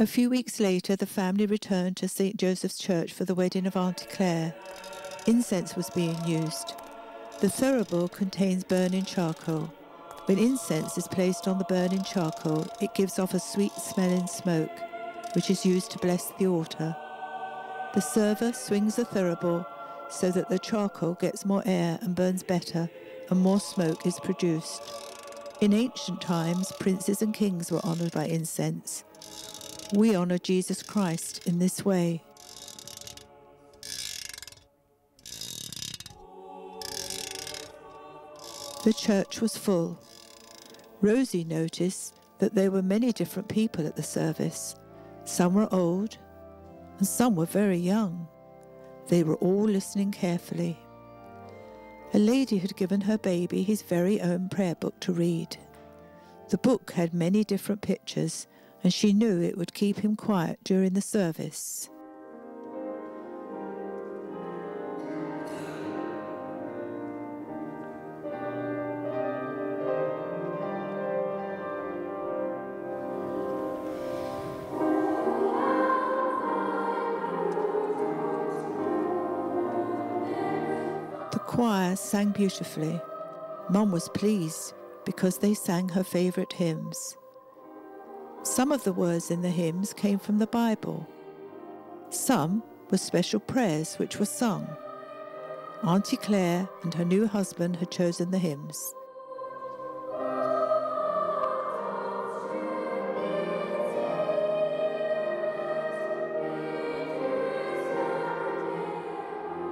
A few weeks later, the family returned to St. Joseph's Church for the wedding of Auntie Claire. Incense was being used. The thurible contains burning charcoal. When incense is placed on the burning charcoal, it gives off a sweet-smelling smoke, which is used to bless the altar. The server swings the thurible so that the charcoal gets more air and burns better, and more smoke is produced. In ancient times, princes and kings were honoured by incense. We honour Jesus Christ in this way. The church was full. Rosie noticed that there were many different people at the service. Some were old, and some were very young. They were all listening carefully. A lady had given her baby his very own prayer book to read. The book had many different pictures, and she knew it would keep him quiet during the service. The choir sang beautifully. Mum was pleased because they sang her favourite hymns. Some of the words in the hymns came from the Bible. Some were special prayers which were sung. Auntie Claire and her new husband had chosen the hymns.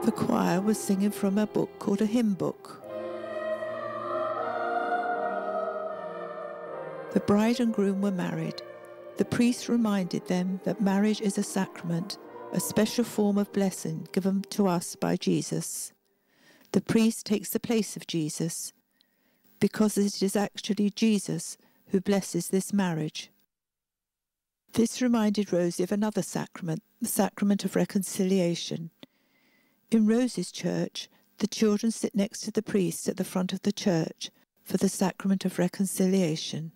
The choir was singing from a book called a hymn book. The bride and groom were married. The priest reminded them that marriage is a sacrament, a special form of blessing given to us by Jesus. The priest takes the place of Jesus, because it is actually Jesus who blesses this marriage. This reminded Rosie of another sacrament, the sacrament of reconciliation. In Rosie's church, the children sit next to the priest at the front of the church for the sacrament of reconciliation.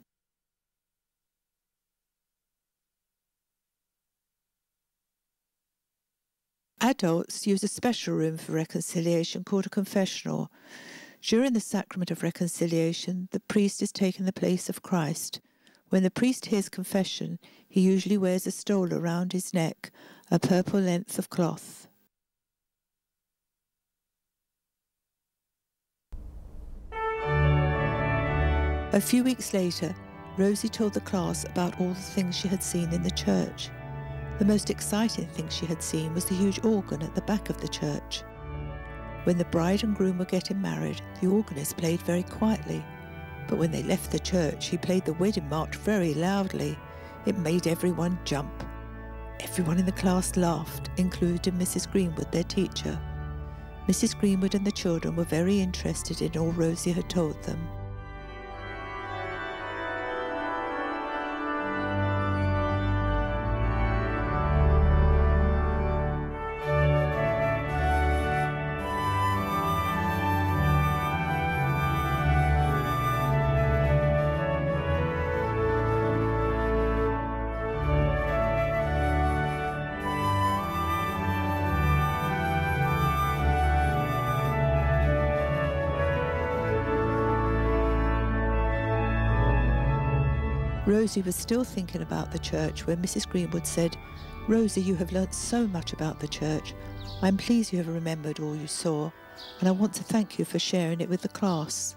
Adults use a special room for reconciliation called a confessional. During the sacrament of reconciliation, the priest is taking the place of Christ. When the priest hears confession, he usually wears a stole around his neck, a purple length of cloth. A few weeks later, Rosie told the class about all the things she had seen in the church. The most exciting thing she had seen was the huge organ at the back of the church. When the bride and groom were getting married, the organist played very quietly. But when they left the church, he played the wedding march very loudly. It made everyone jump. Everyone in the class laughed, including Mrs. Greenwood, their teacher. Mrs. Greenwood and the children were very interested in all Rosie had told them. Rosie was still thinking about the church when Mrs. Greenwood said, "Rosie, you have learnt so much about the church. I'm pleased you have remembered all you saw, and I want to thank you for sharing it with the class."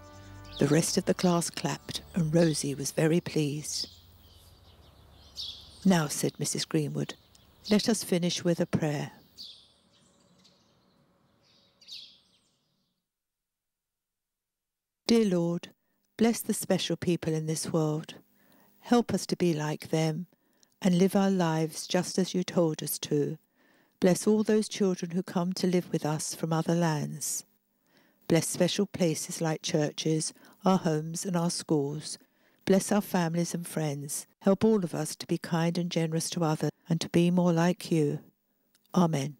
The rest of the class clapped, and Rosie was very pleased. "Now," said Mrs. Greenwood, "let us finish with a prayer." Dear Lord, bless the special people in this world. Help us to be like them and live our lives just as you told us to. Bless all those children who come to live with us from other lands. Bless special places like churches, our homes and our schools. Bless our families and friends. Help all of us to be kind and generous to others and to be more like you. Amen.